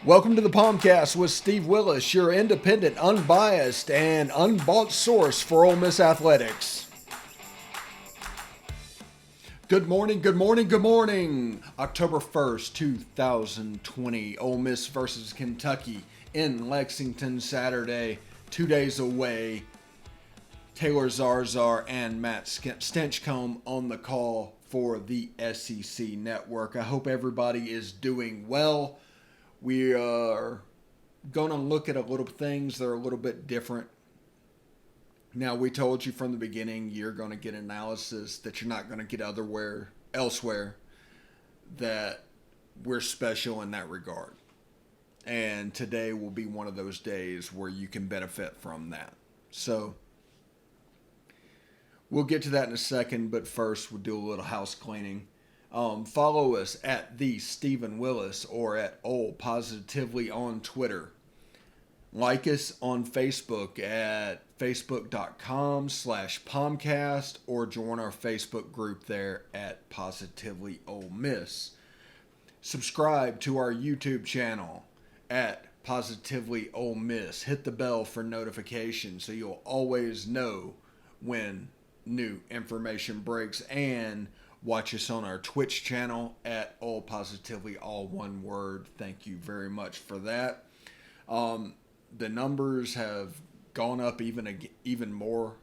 Welcome to the POMcast with Steve Willis, your independent, unbiased, and unbought source for Ole Miss athletics. Good morning, good morning, good morning. October 1st, 2020, Ole Miss versus Kentucky in Lexington Saturday, 2 days away. Taylor Zarzar and Matt Stinchcomb on the call for the SEC Network. I hope everybody is doing well. We are going to look at a little things that are a little bit different. Now, we told you from the beginning you're going to get analysis that you're not going to get elsewhere, that we're special in that regard. And today will be one of those days where you can benefit from that. So, we'll get to that in a second, but first we'll do a little house cleaning. Follow us at the Stephen Willis or at Ole Positively on Twitter. Like us on Facebook at facebook.com/POMcast or join our Facebook group there at Positively Ole Miss. Subscribe to our YouTube channel at Positively Ole Miss. Hit the bell for notifications so you'll always know when new information breaks, and watch us on our Twitch channel at All Positively, all one word. Thank you very much for that. The numbers have gone up even more,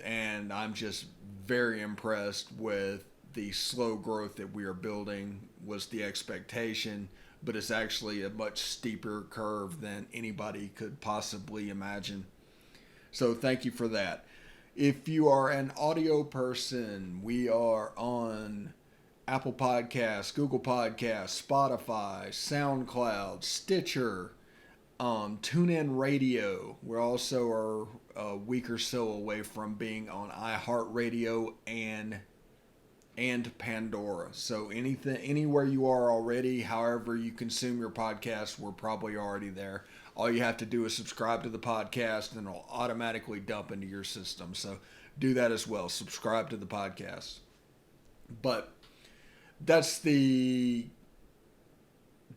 and I'm just very impressed with the slow growth that we are building. Was the expectation, but it's actually a much steeper curve than anybody could possibly imagine. So thank you for that. If you are an audio person, we are on Apple Podcasts, Google Podcasts, Spotify, SoundCloud, Stitcher, TuneIn Radio. We also are a week or so away from being on iHeartRadio and Pandora. So anywhere you are already, however you consume your podcast, we're probably already there. All you have to do is subscribe to the podcast and it'll automatically dump into your system. So do that as well. Subscribe to the podcast. But that's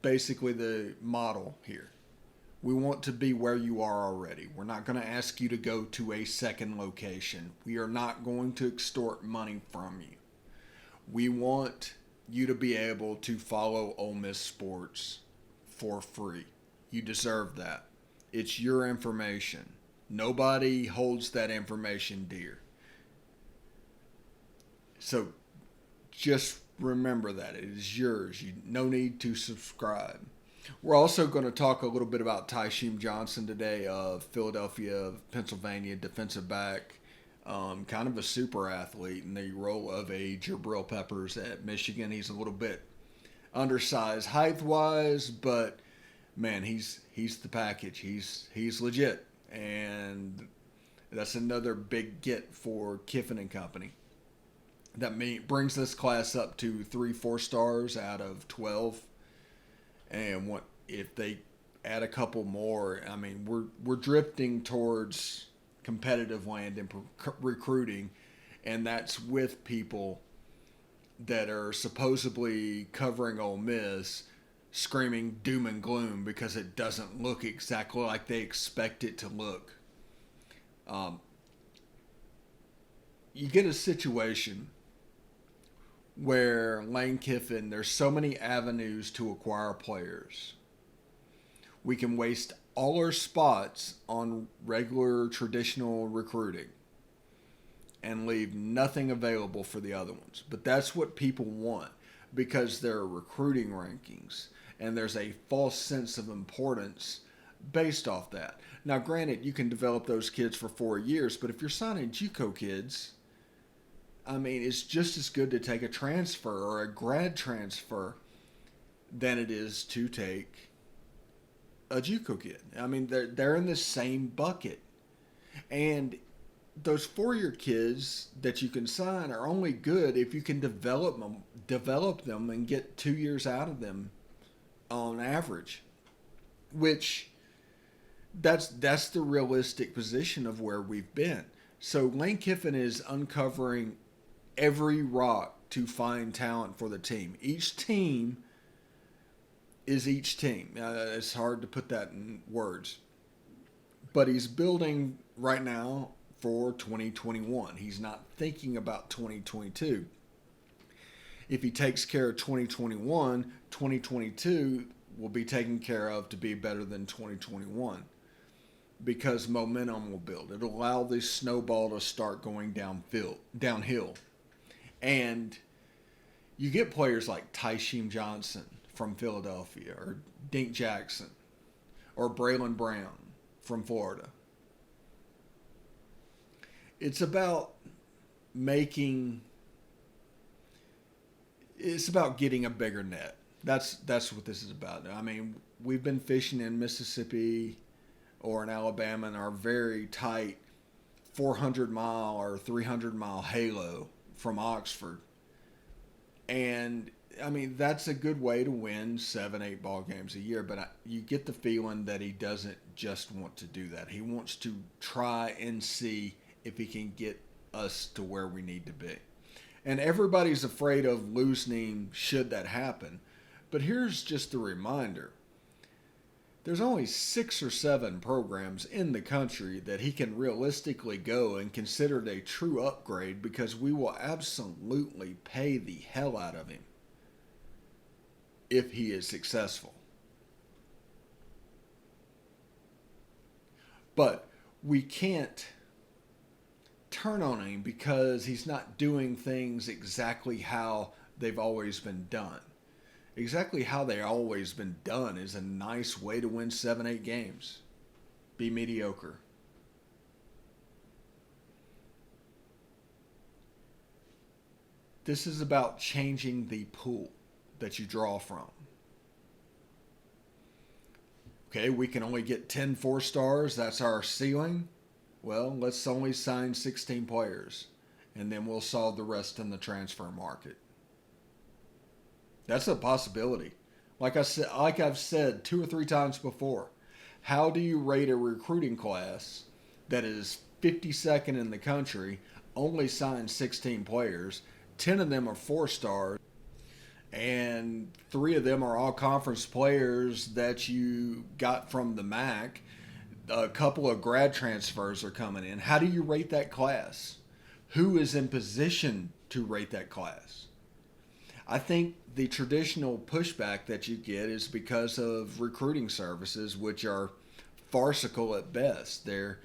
basically the model here. We want to be where you are already. We're not going to ask you to go to a second location. We are not going to extort money from you. We want you to be able to follow Ole Miss sports for free. You deserve that. It's your information. Nobody holds that information dear. So just remember that. It is yours. No need to subscribe. We're also going to talk a little bit about Tysheem Johnson today of Philadelphia, Pennsylvania, defensive back. Kind of a super athlete in the role of a Jabril Peppers at Michigan. He's a little bit undersized height-wise, but man, he's the package. He's legit, and that's another big get for Kiffin and company. That brings this class up to 3-4 stars out of 12, and if they add a couple more? I mean, we're drifting towards competitive land in recruiting, and that's with people that are supposedly covering Ole Miss screaming doom and gloom because it doesn't look exactly like they expect it to look. You get a situation where Lane Kiffin, there's so many avenues to acquire players. We can waste all our spots on regular traditional recruiting and leave nothing available for the other ones. But that's what people want because there are recruiting rankings and there's a false sense of importance based off that. Now, granted, you can develop those kids for 4 years, but if you're signing JUCO kids, I mean, it's just as good to take a transfer or a grad transfer than it is to take a JUCO kid. I mean, they're in the same bucket. And those 4-year kids that you can sign are only good if you can develop them and get 2 years out of them on average. Which that's the realistic position of where we've been. So Lane Kiffin is uncovering every rock to find talent for the team. Each team is each team. It's hard to put that in words. But he's building right now for 2021. He's not thinking about 2022. If he takes care of 2021, 2022 will be taken care of to be better than 2021 because momentum will build. It'll allow this snowball to start going downhill. And you get players like Tysheem Johnson from Philadelphia or Dink Jackson or Braylon Brown from Florida. It's about getting a bigger net. That's what this is about. I mean, we've been fishing in Mississippi or in Alabama in our very tight 400-mile or 300-mile halo from Oxford. And, I mean, that's a good way to win 7-8 ball games a year. But you get the feeling that he doesn't just want to do that. He wants to try and see if he can get us to where we need to be. And everybody's afraid of losing should that happen. But here's just a reminder. There's only 6 or 7 programs in the country that he can realistically go and consider it a true upgrade because we will absolutely pay the hell out of him if he is successful. But we can't turn on him because he's not doing things exactly how they've always been done. Exactly how they've always been done is a nice way to win 7-8 games. Be mediocre. This is about changing the pool that you draw from. Okay, we can only get 10 4-stars. That's our ceiling. Well, let's only sign 16 players, and then we'll solve the rest in the transfer market. That's a possibility. Like I've said 2 or 3 times before, how do you rate a recruiting class that is 52nd in the country, only signed 16 players, 10 of them are 4-stars, and 3 of them are all conference players that you got from the MAC? A couple of grad transfers are coming in. How do you rate that class? Who is in position to rate that class? I think the traditional pushback that you get is because of recruiting services, which are farcical at best. They're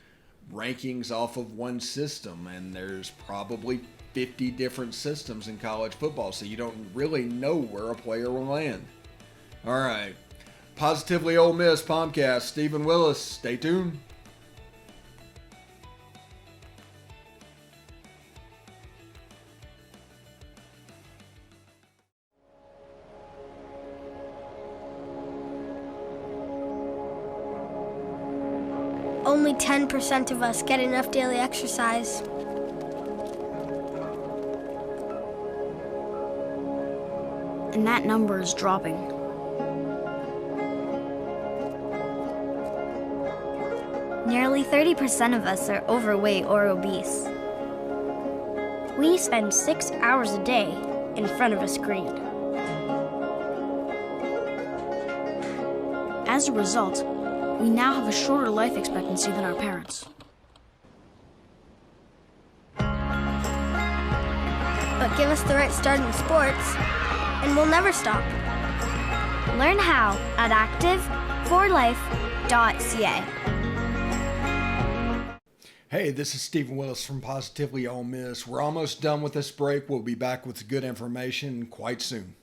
rankings off of one system, and there's probably 50 different systems in college football, so you don't really know where a player will land. All right. Positively Ole Miss POMcast, Stephen Willis. Stay tuned. Only 10% of us get enough daily exercise. And that number is dropping. Nearly 30% of us are overweight or obese. We spend 6 hours a day in front of a screen. As a result, we now have a shorter life expectancy than our parents. But give us the right start in sports, and we'll never stop. Learn how at active4life.ca. Hey, this is Stephen Willis from Positively Ole Miss. We're almost done with this break. We'll be back with good information quite soon.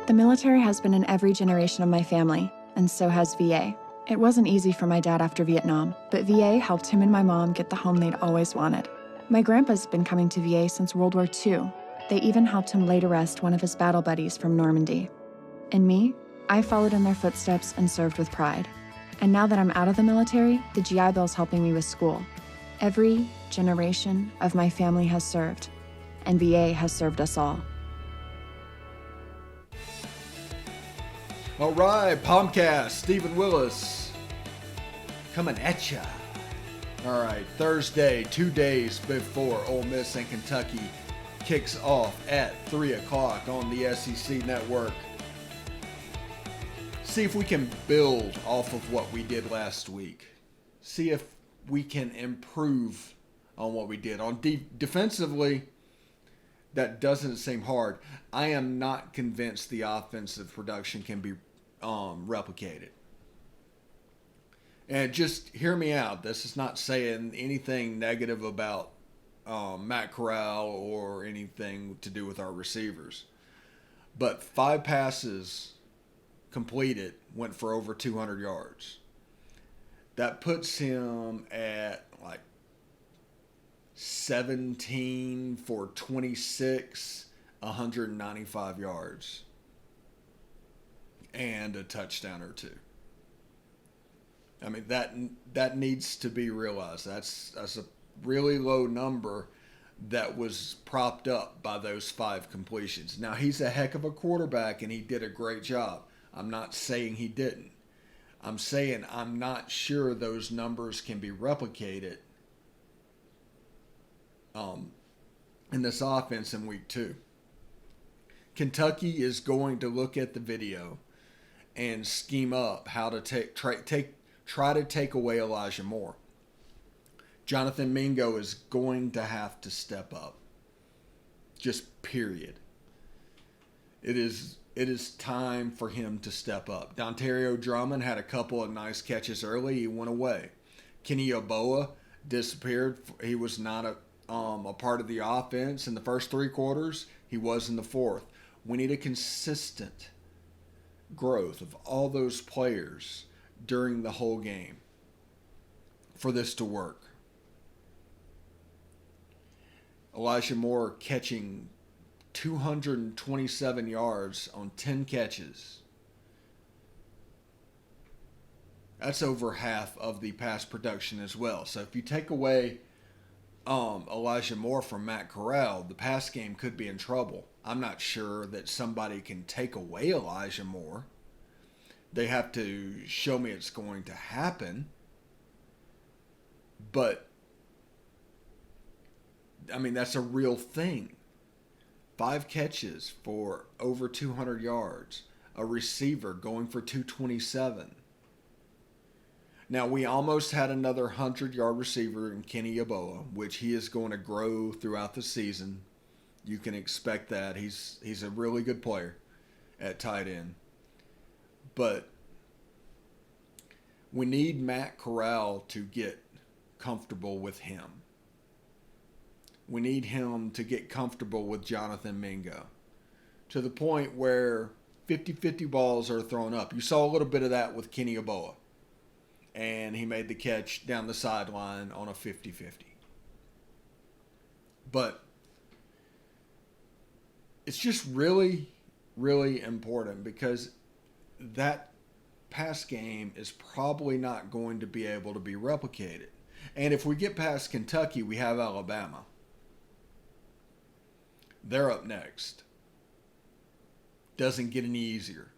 The military has been in every generation of my family, and so has VA. It wasn't easy for my dad after Vietnam, but VA helped him and my mom get the home they'd always wanted. My grandpa's been coming to VA since World War II. They even helped him lay to rest one of his battle buddies from Normandy. And me, I followed in their footsteps and served with pride. And now that I'm out of the military, the GI Bill's helping me with school. Every generation of my family has served, and VA has served us all. All right, POMcast, Stephen Willis, coming at ya. All right, Thursday, 2 days before Ole Miss and Kentucky kicks off at 3 o'clock on the SEC Network. see if we can build off of what we did last week. See if we can improve on what we did. On defensively, that doesn't seem hard. I am not convinced the offensive production can be replicated. And just hear me out. This is not saying anything negative about Matt Corral or anything to do with our receivers. But 5 passes completed went for over 200 yards. That puts him at like 17 for 26, 195 yards, and a touchdown or 2. I mean, that needs to be realized. That's a really low number that was propped up by those 5 completions. Now, he's a heck of a quarterback, and he did a great job. I'm not saying he didn't. I'm saying I'm not sure those numbers can be replicated in this offense in week 2. Kentucky is going to look at the video and scheme up how to try to take away Elijah Moore. Jonathan Mingo is going to have to step up. Just period. It is time for him to step up. Dontario Drummond had a couple of nice catches early. He went away. Kenny Yeboah disappeared. He was not a part of the offense in the first 3 quarters. He was in the fourth. We need a consistent growth of all those players during the whole game for this to work. Elijah Moore catching 227 yards on 10 catches. That's over half of the pass production as well. So if you take away Elijah Moore from Matt Corral, the pass game could be in trouble. I'm not sure that somebody can take away Elijah Moore. They have to show me it's going to happen. But, I mean, that's a real thing. 5 catches for over 200 yards. A receiver going for 227. Now, we almost had another 100-yard receiver in Kenny Yeboah, which he is going to grow throughout the season. You can expect that. He's a really good player at tight end. But we need Matt Corral to get comfortable with him. We need him to get comfortable with Jonathan Mingo to the point where 50-50 balls are thrown up. You saw a little bit of that with Kenny Yeboah. And he made the catch down the sideline on a 50-50. But it's just really, really important because that pass game is probably not going to be able to be replicated. And if we get past Kentucky, we have Alabama. They're up next. Doesn't get any easier.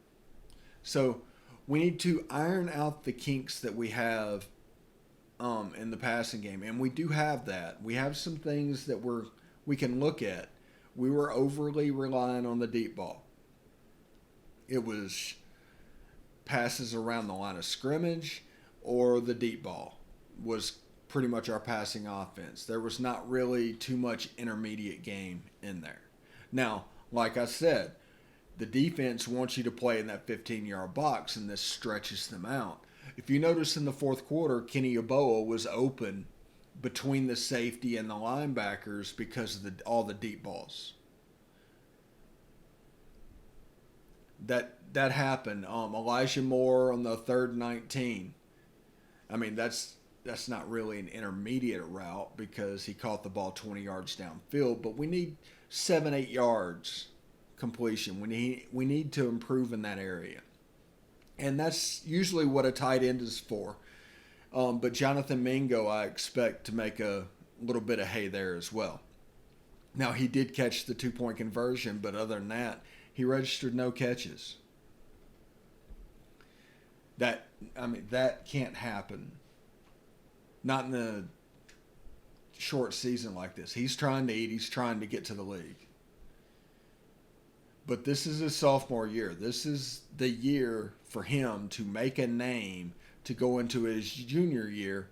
So we need to iron out the kinks that we have in the passing game. And we do have that. We have some things that we can look at. We were overly relying on the deep ball. It was passes around the line of scrimmage or the deep ball was pretty much our passing offense. There was not really too much intermediate game in there. Now, like I said, the defense wants you to play in that 15-yard box, and this stretches them out. If you notice in the fourth quarter, Kenny Yeboah was open between the safety and the linebackers because of all the deep balls. That happened. Elijah Moore on the 3rd and 19. I mean, that's not really an intermediate route because he caught the ball 20 yards downfield, but we need 7-8 yards completion. We need to improve in that area. And that's usually what a tight end is for. But Jonathan Mingo, I expect to make a little bit of hay there as well. Now, he did catch the 2-point conversion, but other than that, he registered no catches. That can't happen. Not in a short season like this. He's trying to eat. He's trying to get to the league. But this is his sophomore year. This is the year for him to make a name to go into his junior year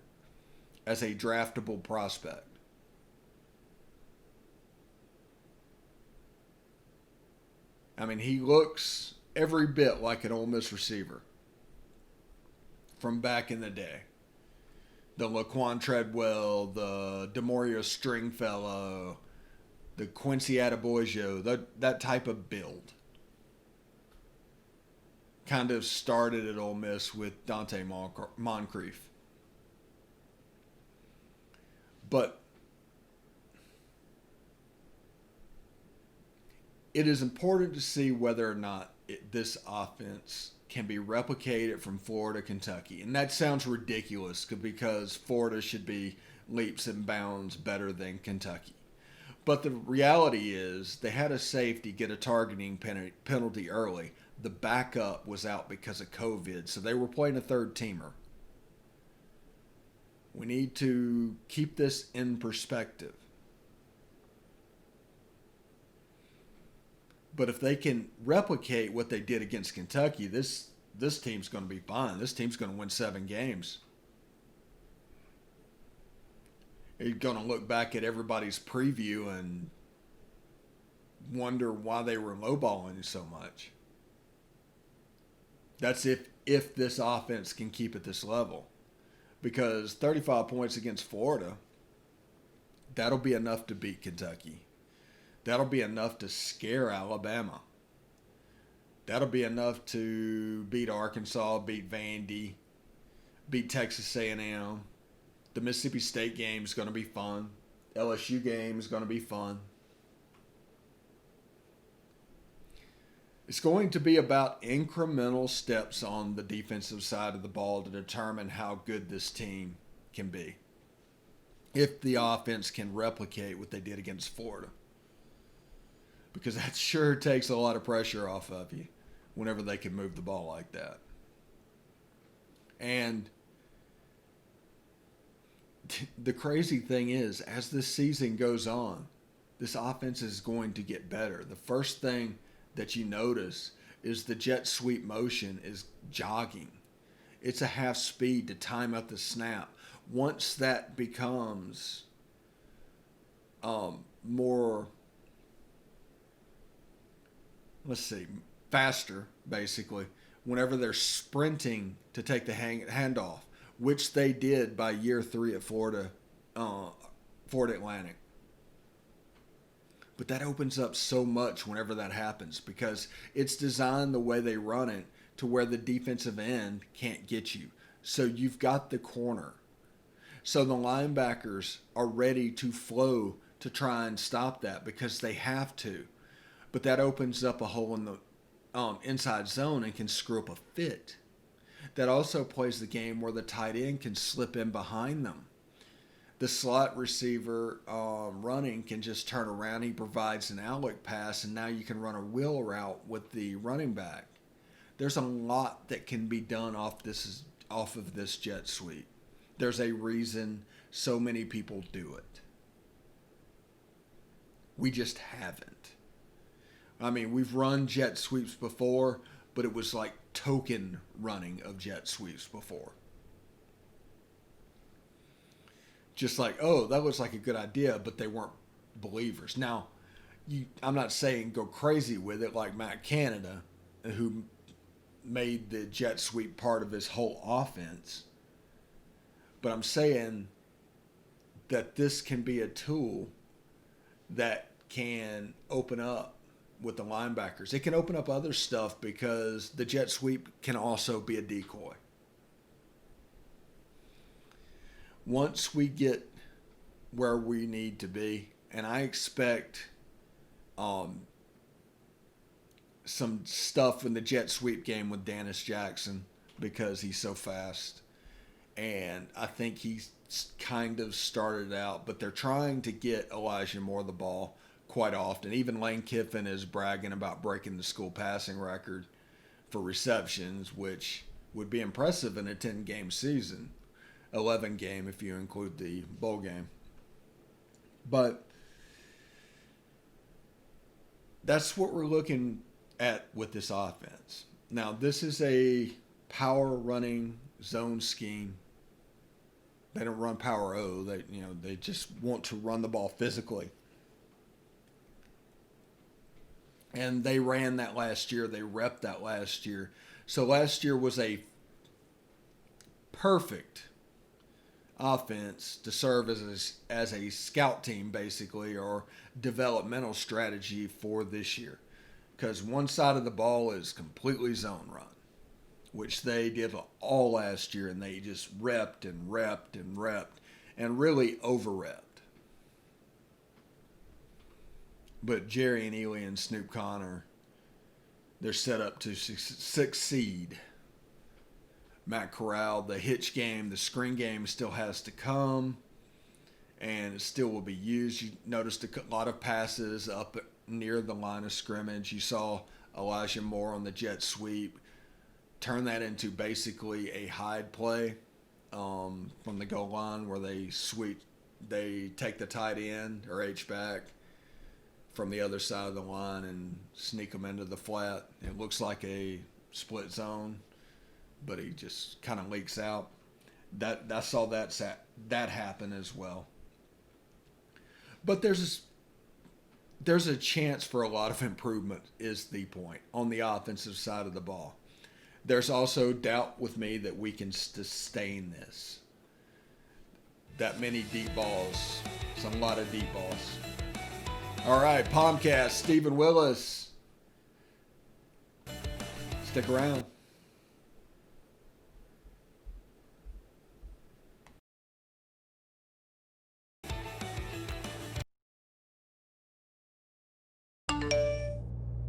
as a draftable prospect. I mean, he looks every bit like an Ole Miss receiver from back in the day. The Laquan Treadwell, the DeMario Stringfellow, the Quincy Adebayo, that type of build. Kind of started at Ole Miss with Dante Moncrief. But it is important to see whether or not this offense can be replicated from Florida, Kentucky. And that sounds ridiculous because Florida should be leaps and bounds better than Kentucky. But the reality is they had a safety get a targeting penalty early. The backup was out because of COVID, so they were playing a third teamer. We need to keep this in perspective. But if they can replicate what they did against Kentucky, this team's going to be fine. This team's going to win 7 games. You're going to look back at everybody's preview and wonder why they were lowballing so much. That's if this offense can keep at this level. Because 35 points against Florida, that'll be enough to beat Kentucky. That'll be enough to scare Alabama. That'll be enough to beat Arkansas, beat Vandy, beat Texas A&M. The Mississippi State game is going to be fun. LSU game is going to be fun. It's going to be about incremental steps on the defensive side of the ball to determine how good this team can be. If the offense can replicate what they did against Florida. Because that sure takes a lot of pressure off of you whenever they can move the ball like that. And the crazy thing is, as this season goes on, this offense is going to get better. The first thing that you notice is the jet sweep motion is jogging. It's a half speed to time out the snap. Once that becomes more, faster, basically, whenever they're sprinting to take the handoff, which they did by year 3 at Florida Atlantic. But that opens up so much whenever that happens because it's designed the way they run it to where the defensive end can't get you. So you've got the corner. So the linebackers are ready to flow to try and stop that because they have to. But that opens up a hole in the inside zone and can screw up a fit. That also plays the game where the tight end can slip in behind them. The slot receiver running can just turn around. He provides an outlet pass, and now you can run a wheel route with the running back. There's a lot that can be done off of this jet sweep. There's a reason so many people do it. We just haven't. I mean, we've run jet sweeps before, but it was like token running of jet sweeps before. Just like, oh, that looks like a good idea, but they weren't believers. Now, I'm not saying go crazy with it like Matt Canada, who made the jet sweep part of his whole offense. But I'm saying that this can be a tool that can open up with the linebackers. It can open up other stuff because the jet sweep can also be a decoy. Once we get where we need to be, and I expect some stuff in the jet sweep game with Dennis Jackson because he's so fast. And I think he's kind of started out, but they're trying to get Elijah Moore the ball quite often. Even Lane Kiffin is bragging about breaking the school passing record for receptions, which would be impressive in a 10-game season. 11 game if you include the bowl game. But that's what we're looking at with this offense. Now, this is a power running zone scheme. They don't run power O. They just want to run the ball physically. And they ran that last year. They repped that last year. So last year was a perfect offense to serve as a scout team, basically, or developmental strategy for this year. Because one side of the ball is completely zone run, which they did all last year, and they just repped and repped and repped and really over-repped. But Jerry and Ely and Snoop Connor, they're set up to succeed. Matt Corral, the hitch game, the screen game still has to come, and it still will be used. You noticed a lot of passes up near the line of scrimmage. You saw Elijah Moore on the jet sweep turn that into basically a hide play from the goal line, where they take the tight end or H-back from the other side of the line and sneak them into the flat. It looks like a split zone, but he just kind of leaks out. I saw that happen as well. But there's a chance for a lot of improvement, is the point, on the offensive side of the ball. There's also doubt with me that we can sustain this. That many deep balls. It's a lot of deep balls. All right, POMcast, Stephen Willis. Stick around.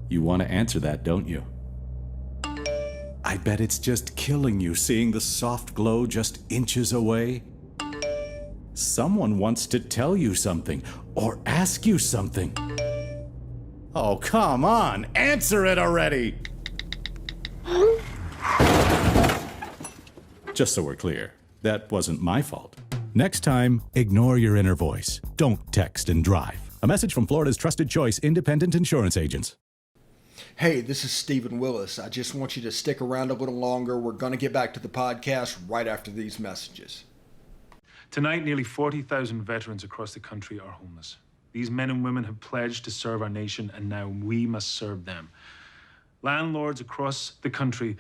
You want to answer that, don't you? I bet it's just killing you seeing the soft glow just inches away. Someone wants to tell you something or ask you something. Oh, come on, answer it already! Just so we're clear, that wasn't my fault. Next time, ignore your inner voice. Don't text and drive. A message from Florida's trusted choice independent insurance agents. Hey, this is Stephen Willis. I just want you to stick around a little longer. We're going to get back to the podcast right after these messages. Tonight, nearly 40,000 veterans across the country are homeless. These men and women have pledged to serve our nation, and now we must serve them. Landlords across the country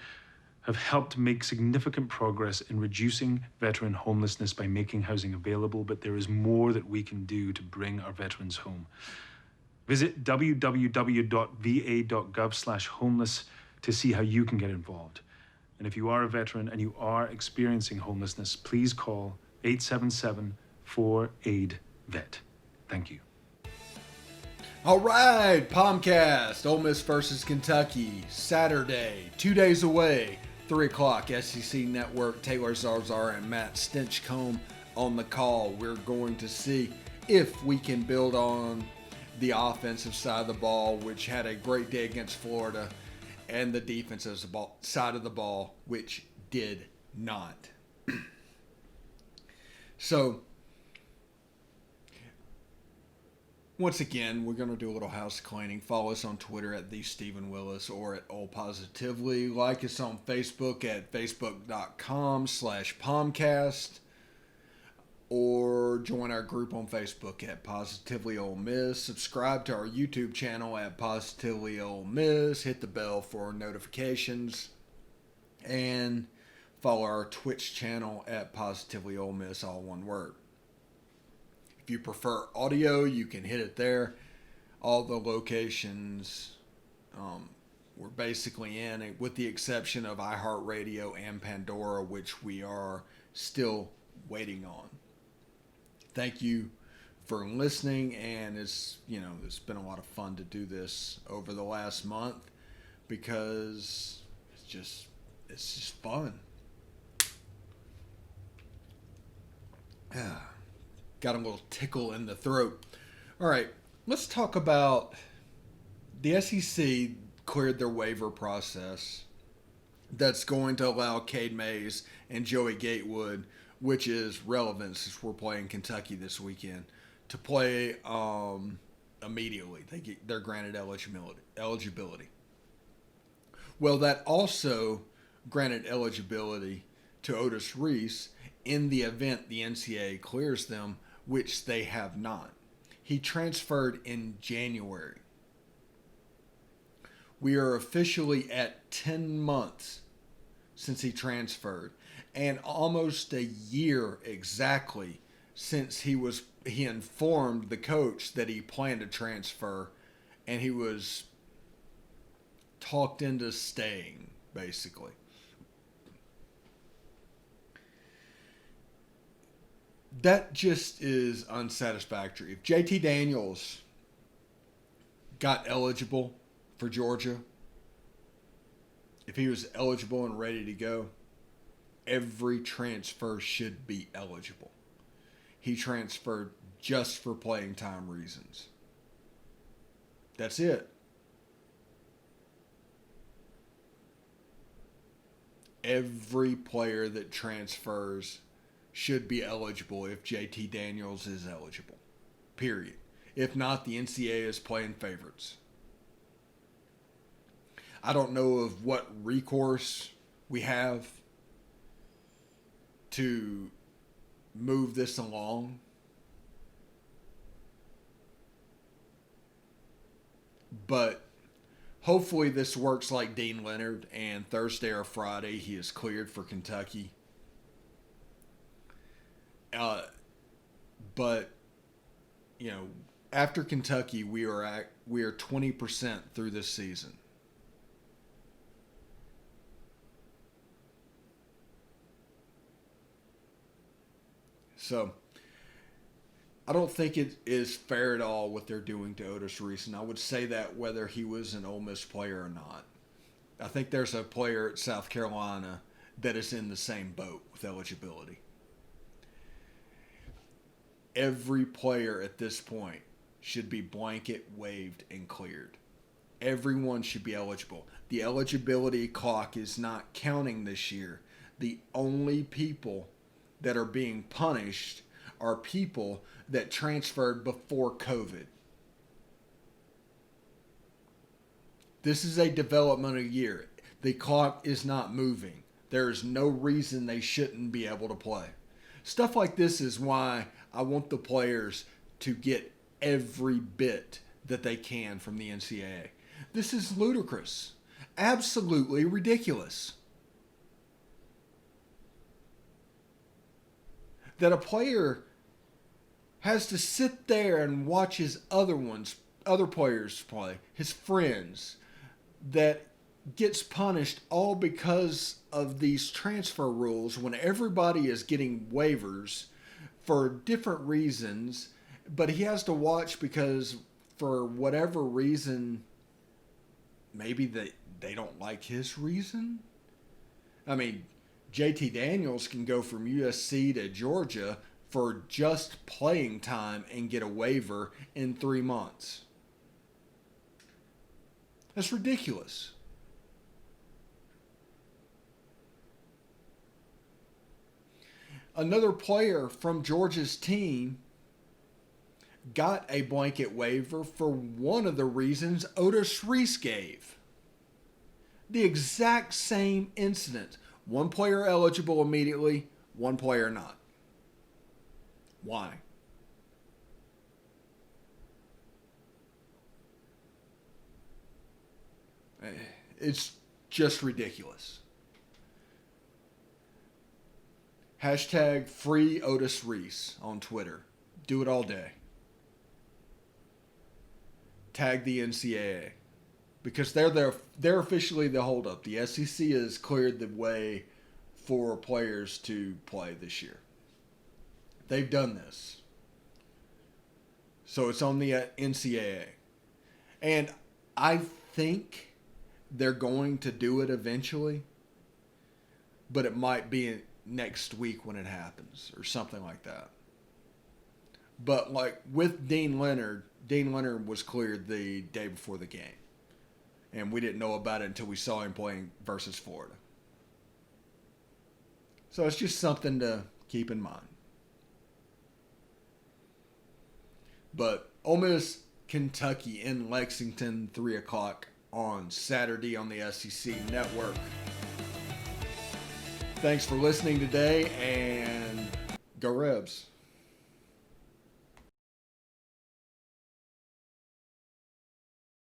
have helped make significant progress in reducing veteran homelessness by making housing available, but there is more that we can do to bring our veterans home. Visit www.va.gov/homeless to see how you can get involved. And if you are a veteran and you are experiencing homelessness, please call 877-4AID-VET. Thank you. All right, POMcast, Ole Miss versus Kentucky, Saturday, 2 days away, 3 o'clock, SEC Network, Taylor Zarzar and Matt Stinchcomb on the call. We're going to see if we can build on the offensive side of the ball, which had a great day against Florida, and the defensive side of the ball, which did not. So, once again, we're going to do a little house cleaning. Follow us on Twitter at @TheStephenWillis or at Ole Positively. Like us on Facebook at facebook.com/POMcast. Or join our group on Facebook at Positively Ole Miss. Subscribe to our YouTube channel at Positively Ole Miss. Hit the bell for notifications. And follow our Twitch channel at Positively Ole Miss, all one word. If you prefer audio, you can hit it there. All the locations we're basically in, with the exception of iHeartRadio and Pandora, which we are still waiting on. Thank you for listening, and it's been a lot of fun to do this over the last month because it's just fun. Got a little tickle in the throat. All right, let's talk about the SEC cleared their waiver process that's going to allow Cade Mays and Joey Gatewood, which is relevant since we're playing Kentucky this weekend, to play a immediately. They're granted eligibility. Well, that also granted eligibility to Otis Reese in the event the NCAA clears them, which they have not. He transferred in January. We are officially at 10 months since he transferred, and almost a year exactly since he informed the coach that he planned to transfer, and he was talked into staying, basically. That just is unsatisfactory. If JT Daniels got eligible for Georgia, if he was eligible and ready to go, every transfer should be eligible. He transferred just for playing time reasons. That's it. Every player that transfers should be eligible if JT Daniels is eligible. Period. If not, the NCAA is playing favorites. I don't know of what recourse we have to move this along. But hopefully this works like Dean Leonard, and Thursday or Friday he is cleared for Kentucky. But you know, after Kentucky, we are 20% through this season. So I don't think it is fair at all what they're doing to Otis Reese, and I would say that whether he was an Ole Miss player or not. I think there's a player at South Carolina that is in the same boat with eligibility. Every player at this point should be blanket waived and cleared. Everyone should be eligible. The eligibility clock is not counting this year. The only people that are being punished are people that transferred before COVID. This is a developmental year. The clock is not moving. There is no reason they shouldn't be able to play. Stuff like this is why I want the players to get every bit that they can from the NCAA. This is ludicrous. Absolutely ridiculous. That a player has to sit there and watch his other players play, his friends, that gets punished all because of these transfer rules when everybody is getting waivers for different reasons, but he has to watch because for whatever reason, maybe they don't like his reason. I mean, JT Daniels can go from USC to Georgia for just playing time and get a waiver in 3 months. That's ridiculous. Another player from Georgia's team got a blanket waiver for one of the reasons Otis Reese gave. The exact same incident. One player eligible immediately, one player not. Why? It's just ridiculous. Hashtag free Otis Reese on Twitter. Do it all day. Tag the NCAA. Because they're officially the holdup. The SEC has cleared the way for players to play this year. They've done this. So it's on the NCAA. And I think they're going to do it eventually. But it might be next week when it happens or something like that. But like with Dean Leonard was cleared the day before the game. And we didn't know about it until we saw him playing versus Florida. So it's just something to keep in mind. But Ole Miss Kentucky in Lexington, 3 o'clock on Saturday on the SEC Network. Thanks for listening today, and go Rebs.